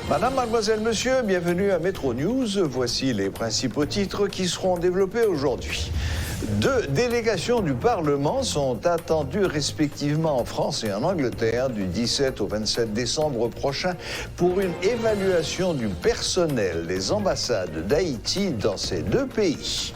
Madame, mademoiselle, monsieur, bienvenue à Métro News. Voici les principaux titres qui seront développés aujourd'hui. 2 délégations du Parlement sont attendues respectivement en France et en Angleterre du 17 au 27 décembre prochain pour une évaluation du personnel des ambassades d'Haïti dans ces 2 pays.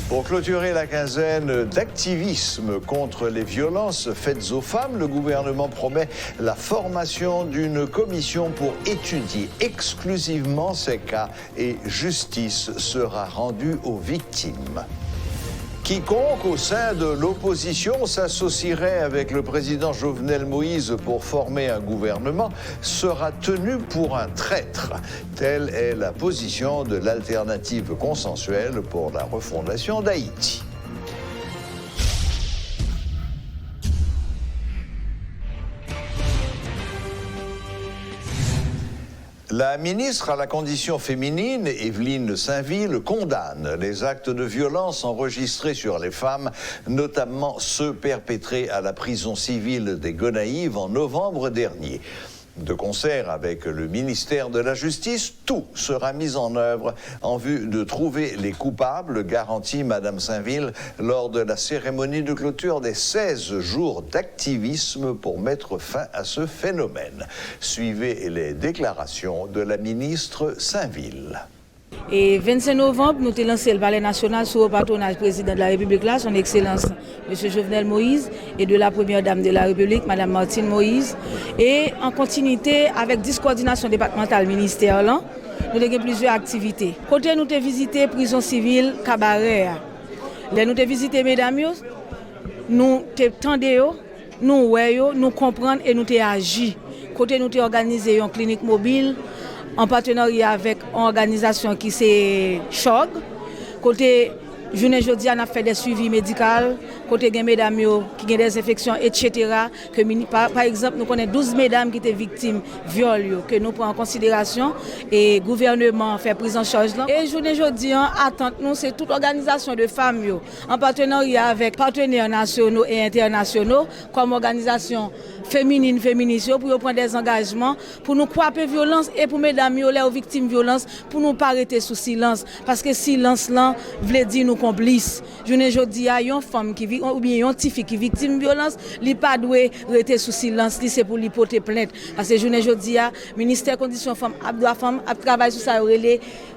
Pour clôturer la quinzaine d'activisme contre les violences faites aux femmes, le gouvernement promet la formation d'une commission pour étudier exclusivement ces cas et justice sera rendue aux victimes. Quiconque au sein de l'opposition s'associerait avec le président Jovenel Moïse pour former un gouvernement sera tenu pour un traître. Telle est la position de l'alternative consensuelle pour la refondation d'Haïti. La ministre à la condition féminine, Evelyne Sainville, condamne les actes de violence enregistrés sur les femmes, notamment ceux perpétrés à la prison civile des Gonaïves en novembre dernier. De concert avec le ministère de la Justice, tout sera mis en œuvre en vue de trouver les coupables, garantit Madame Sainville lors de la cérémonie de clôture des 16 jours d'activisme pour mettre fin à ce phénomène. Suivez les déclarations de la ministre Sainville. Et 25 novembre, nous avons lancé le Palais national sous le patronage du président de la République, là, son Excellence M. Jovenel Moïse, et de la première dame de la République, Mme Martine Moïse. Et en continuité avec 10 coordinations départementales ministères, là, nous avons plusieurs activités. Côté, nous avons visité la prison civile Cabaret. Nous avons visité mesdames, nous avons nous voyons, nous comprenons et nous avons agi. Côté, nous avons organisé une clinique mobile en partenariat avec une organisation qui c'est CHOG. Côté journée jeudi, on a fait des suivis médicaux. Côté des mesdames qui ont des infections, etc. Par exemple, nous connaissons 12 mesdames qui étaient victimes de viol, que nous prenons en considération et le gouvernement fait prise en charge. Et journée jeudi, attente nous, c'est toute organisation de femmes en partenariat avec partenaires nationaux et internationaux comme organisation féminine, féministe, pour prendre des engagements, pour nous croire la violence et pour mesdames les victimes de violence, pour nous pas arrêter sous silence. Parce que silence là, veut dire nous complices. Journée jeudi, il y a une femme qui ou bien une petite fille qui est victime de violence, il n'est pas doué rester sous silence, c'est pour lui porter plainte. Parce que journée jeudi, le ministère des Conditions Femmes, droit femme, travaille sur ça,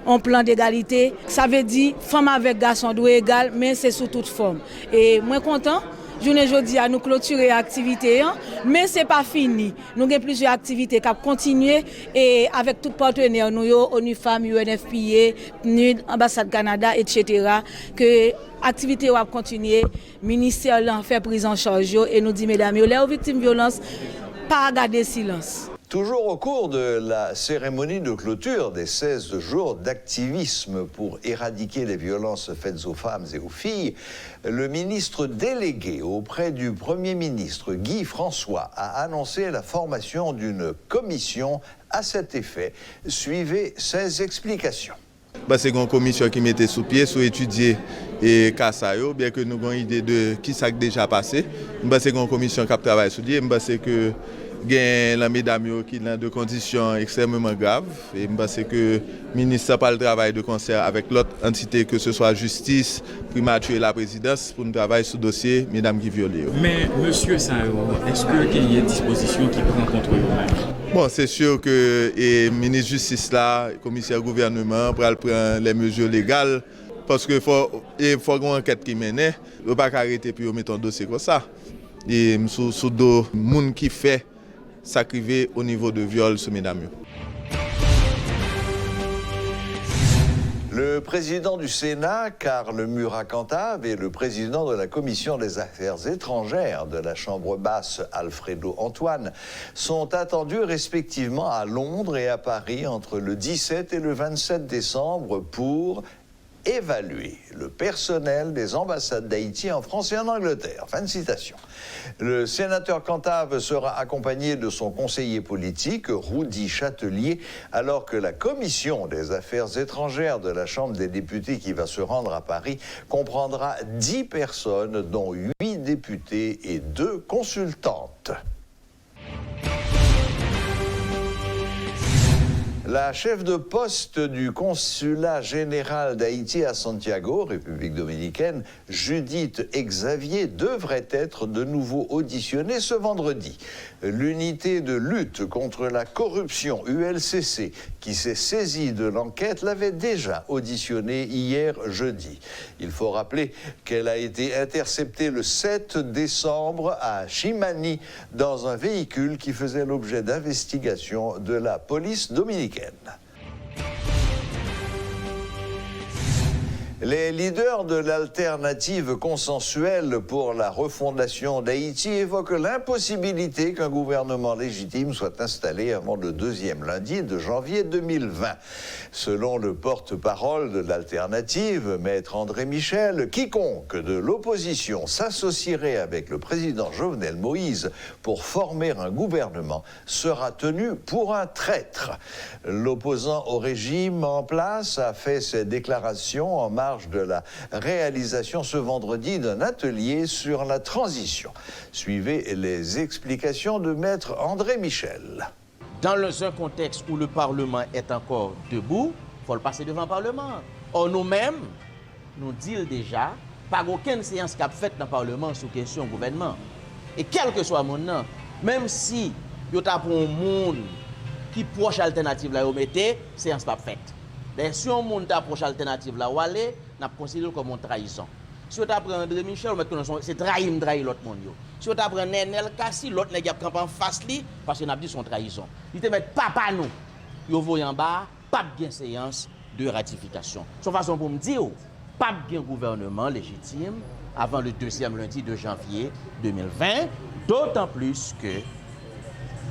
en plan d'égalité. Ça veut dire femme avec garçon doit égal, mais c'est sous toute forme. Et moi content. Journée jeudi à nous clôturer l'activité, mais ce n'est pas fini. Nous avons plusieurs activités qui continuent et avec tous les partenaires, nous, ONU Femmes, UNFPA, PNUD, Ambassade Canada, etc. Que l'activité va continuer, le ministère fait prise en charge et nous dit, mesdames, les victimes de violence, pas garder silence. Toujours au cours de la cérémonie de clôture des 16 jours d'activisme pour éradiquer les violences faites aux femmes et aux filles, le ministre délégué auprès du Premier ministre, Guy François, a annoncé la formation d'une commission à cet effet. Suivez ses explications. C'est une commission qui mettait sous pied, sous étudier et Kassayo, bien que nous avons une idée de qui ça a déjà passé. C'est une commission qui travaille sur lui. C'est que gain la mesdames qui dans de conditions extrêmement graves et c'est que le ministre n'a pas le travail de concert avec l'autre entité que ce soit justice, primature et la présidence pour nous travailler sur le dossier mesdames qui violent. Mais monsieur Sao, est-ce qu'il y a une disposition qui prend contre vous-même? Bon, c'est sûr que le ministre de Justice là, le commissaire gouvernement prend les mesures légales parce qu'il faut une enquête qui mène, on ne peut pas arrêter puis on met un dossier comme ça. Et sous dos monde qui fait s'activer au niveau de viol sur mesdames. Le président du Sénat, Karl Murat-Cantave, et le président de la Commission des Affaires étrangères de la Chambre basse, Alfredo Antoine, sont attendus respectivement à Londres et à Paris entre le 17 et le 27 décembre pour évaluer le personnel des ambassades d'Haïti en France et en Angleterre. Fin de citation. Le sénateur Cantave sera accompagné de son conseiller politique, Roudy Châtelier, alors que la commission des affaires étrangères de la Chambre des députés qui va se rendre à Paris comprendra 10 personnes, dont 8 députés et 2 consultantes. La chef de poste du consulat général d'Haïti à Santiago, République dominicaine, Judith Xavier, devrait être de nouveau auditionnée ce vendredi. L'unité de lutte contre la corruption, ULCC, qui s'est saisie de l'enquête, l'avait déjà auditionnée hier jeudi. Il faut rappeler qu'elle a été interceptée le 7 décembre à Chimani dans un véhicule qui faisait l'objet d'investigations de la police dominicaine. Les leaders de l'alternative consensuelle pour la refondation d'Haïti évoquent l'impossibilité qu'un gouvernement légitime soit installé avant le 2e lundi de janvier 2020. Selon le porte-parole de l'alternative, Maître André Michel, quiconque de l'opposition s'associerait avec le président Jovenel Moïse pour former un gouvernement sera tenu pour un traître. L'opposant au régime en place a fait ses déclarations en marge de la réalisation ce vendredi d'un atelier sur la transition. Suivez les explications de Maître André Michel. Dans un contexte où le Parlement est encore debout, il faut le passer devant le Parlement. Or nous-mêmes, nous disons déjà, pas aucune séance qu'a faite dans le Parlement sur question du gouvernement. Et quel que soit mon nom, même si il y a un monde qui proche alternative là, séance pas faite. Mais si on monte approche alternative là, n'a considéré comme une trahison. Si on apprend André Michel, c'est trahir l'autre monde. Si on apprend Nenel Kassi, l'autre n'a pas en face li parce qu'on a dit son trahison. Il te met papa nous. Yo voyez en bas, pas de séance de ratification. C'est une façon pour me dire, pas de gouvernement légitime avant le 2e lundi de janvier 2020, d'autant plus que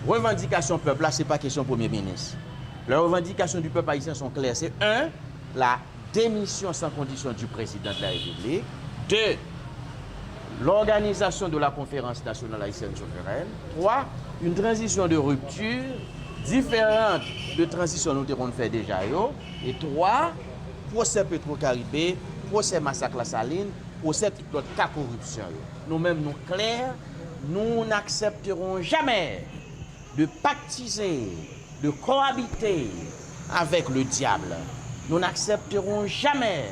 revendication peuple là, c'est pas question Premier ministre. Les revendications du peuple haïtien sont claires. C'est 1, la démission sans condition du président de la République. 2, l'organisation de la conférence nationale haïtienne souveraine. 3, une transition de rupture différente de transition que nous avons fait déjà. Et 3, procès Petro-Caribé, procès Massacre La Saline, procès toute notre cas corruption. Nous-mêmes, nous clairs, nous n'accepterons jamais de pactiser, de cohabiter avec le diable. Nous n'accepterons jamais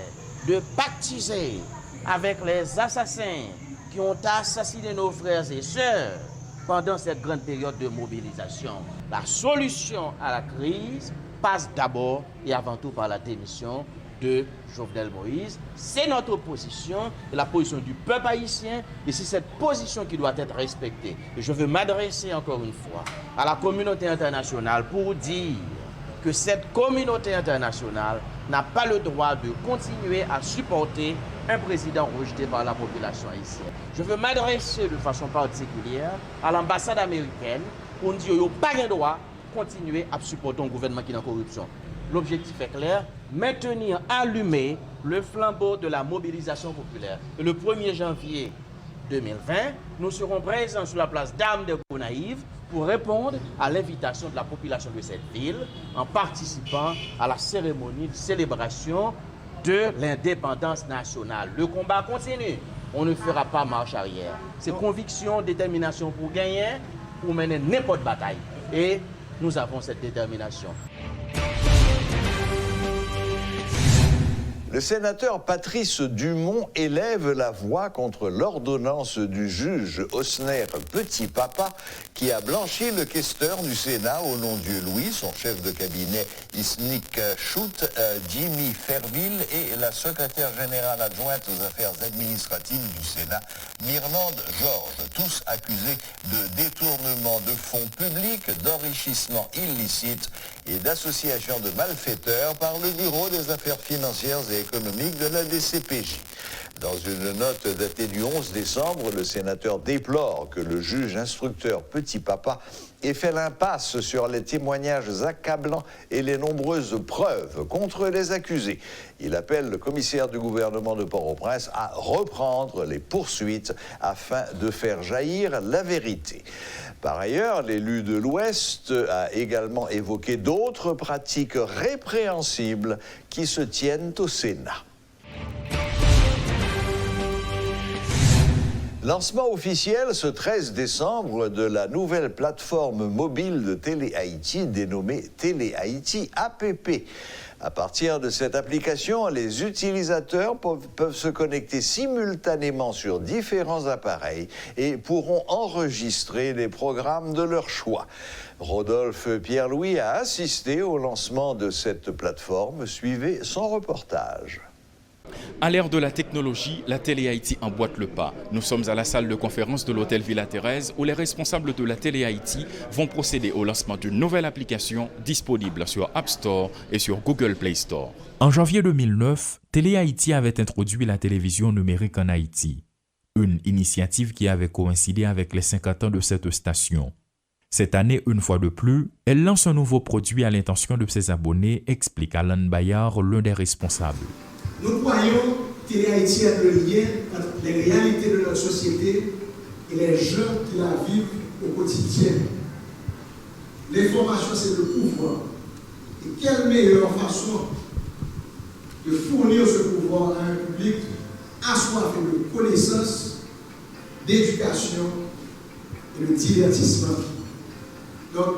de pactiser avec les assassins qui ont assassiné nos frères et sœurs pendant cette grande période de mobilisation. La solution à la crise passe d'abord et avant tout par la démission de Jovenel Moïse. C'est notre position, et la position du peuple haïtien, et c'est cette position qui doit être respectée. Et je veux m'adresser encore une fois à la communauté internationale pour dire que cette communauté internationale n'a pas le droit de continuer à supporter un président rejeté par la population haïtienne. Je veux m'adresser de façon particulière à l'ambassade américaine pour dire qu'il n'y a pas de droit de continuer à supporter un gouvernement qui est en corruption. L'objectif est clair, maintenir allumé le flambeau de la mobilisation populaire. Et le 1er janvier 2020, nous serons présents sur la place d'Armes de Gonaïves pour répondre à l'invitation de la population de cette ville en participant à la cérémonie de célébration de l'indépendance nationale. Le combat continue. On ne fera pas marche arrière. C'est conviction, détermination pour gagner, pour mener n'importe quelle bataille. Et nous avons cette détermination. Le sénateur Patrice Dumont élève la voix contre l'ordonnance du juge Osner Petit-Papa qui a blanchi le questeur du Sénat au nom Dieu Louis, son chef de cabinet Isnik Chout, Jimmy Ferville et la secrétaire générale adjointe aux affaires administratives du Sénat, Myrlande Georges, tous accusés de détournement de fonds publics, d'enrichissement illicite et d'association de malfaiteurs par le Bureau des affaires financières et économique de la DCPJ. Dans une note datée du 11 décembre, le sénateur déplore que le juge instructeur Petit-Papa ait fait l'impasse sur les témoignages accablants et les nombreuses preuves contre les accusés. Il appelle le commissaire du gouvernement de Port-au-Prince à reprendre les poursuites afin de faire jaillir la vérité. Par ailleurs, l'élu de l'Ouest a également évoqué d'autres pratiques répréhensibles qui se tiennent au Sénat. Lancement officiel ce 13 décembre de la nouvelle plateforme mobile de Télé Haïti dénommée Télé Haïti APP. À partir de cette application, les utilisateurs peuvent se connecter simultanément sur différents appareils et pourront enregistrer les programmes de leur choix. Rodolphe Pierre-Louis a assisté au lancement de cette plateforme. Suivez son reportage. À l'ère de la technologie, la Télé Haïti emboîte le pas. Nous sommes à la salle de conférence de l'hôtel Villa Thérèse où les responsables de la Télé Haïti vont procéder au lancement d'une nouvelle application disponible sur App Store et sur Google Play Store. En janvier 2009, Télé Haïti avait introduit la télévision numérique en Haïti, une initiative qui avait coïncidé avec les 50 ans de cette station. Cette année, une fois de plus, elle lance un nouveau produit à l'intention de ses abonnés, explique Alan Bayard, l'un des responsables. Nous croyons que Télé Haïti est le lien entre les réalités de notre société et les gens qui la vivent au quotidien. L'information, c'est le pouvoir. Et quelle meilleure façon de fournir ce pouvoir à un public assoiffé de connaissances, d'éducation et de divertissement. Donc,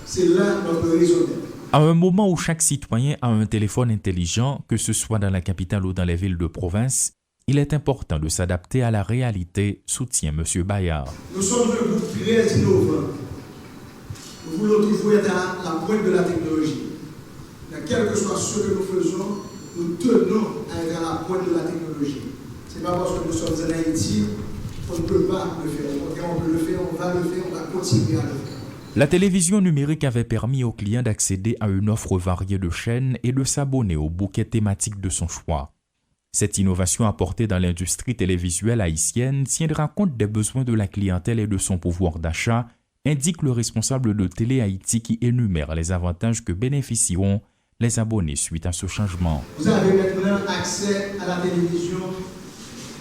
c'est là notre raison d'être. À un moment où chaque citoyen a un téléphone intelligent, que ce soit dans la capitale ou dans les villes de province, il est important de s'adapter à la réalité, soutient M. Bayard. Nous sommes un groupe très innovant. Nous voulons toujours être à la pointe de la technologie. Quel que soit ce que nous faisons, nous tenons à être à la pointe de la technologie. Ce n'est pas parce que nous sommes en Haïti qu'on ne peut pas le faire. On peut le faire, on va le faire, on va continuer à le faire. La télévision numérique avait permis aux clients d'accéder à une offre variée de chaînes et de s'abonner au bouquet thématique de son choix. Cette innovation apportée dans l'industrie télévisuelle haïtienne tiendra compte des besoins de la clientèle et de son pouvoir d'achat, indique le responsable de Télé Haïti qui énumère les avantages que bénéficieront les abonnés suite à ce changement. Vous avez maintenant accès à la télévision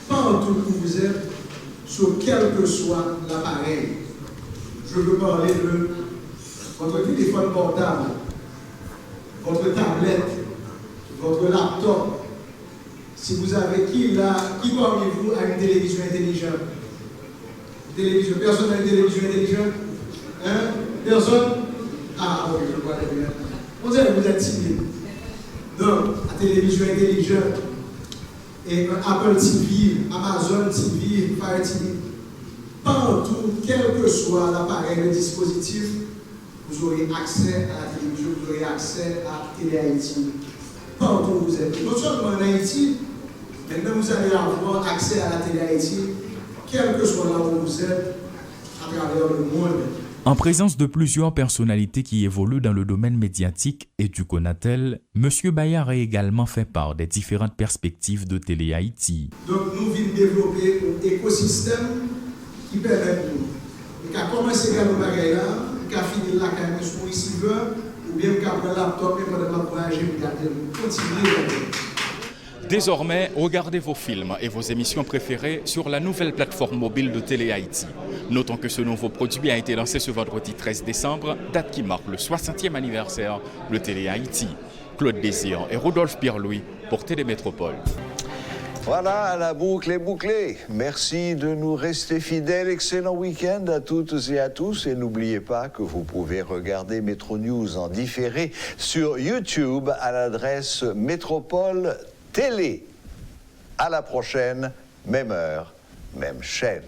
partout où vous êtes, sur quel que soit l'appareil. Je veux parler de votre téléphone portable, votre tablette, votre laptop. Si vous avez qui parmi vous a une télévision intelligente? Personne n'a une télévision intelligente? Hein? Personne? Ah, ok, je vois très bien. On dirait que vous êtes timide. Donc, la télévision intelligente, et Apple TV, Amazon TV, Fire TV, partout, quel que soit l'appareil, le dispositif, vous aurez accès à la télévision, vous aurez accès à Télé Haïti. Partout où vous êtes. Non seulement en Haïti, maintenant vous allez avoir accès à la Télé Haïti, quel que soit là où vous êtes, à travers le monde. En présence de plusieurs personnalités qui évoluent dans le domaine médiatique et du Conatel, M. Bayard a également fait part des différentes perspectives de Télé Haïti. Donc nous venons développer un écosystème qui permet nous. Nous commencer à faire nos bagages là, nous avons fini la caméra sur un receveur, ou bien nous avons un laptop et nous avons voyager pour continuer. Désormais, regardez vos films et vos émissions préférées sur la nouvelle plateforme mobile de Télé Haïti. Notons que ce nouveau produit a été lancé ce vendredi 13 décembre, date qui marque le 60e anniversaire de Télé Haïti. Claude Désir et Rodolphe Pierre-Louis pour Télémétropole. Voilà, la boucle est bouclée. Merci de nous rester fidèles. Excellent week-end à toutes et à tous. Et n'oubliez pas que vous pouvez regarder Métro News en différé sur YouTube à l'adresse Métropole Télé. À la prochaine, même heure, même chaîne.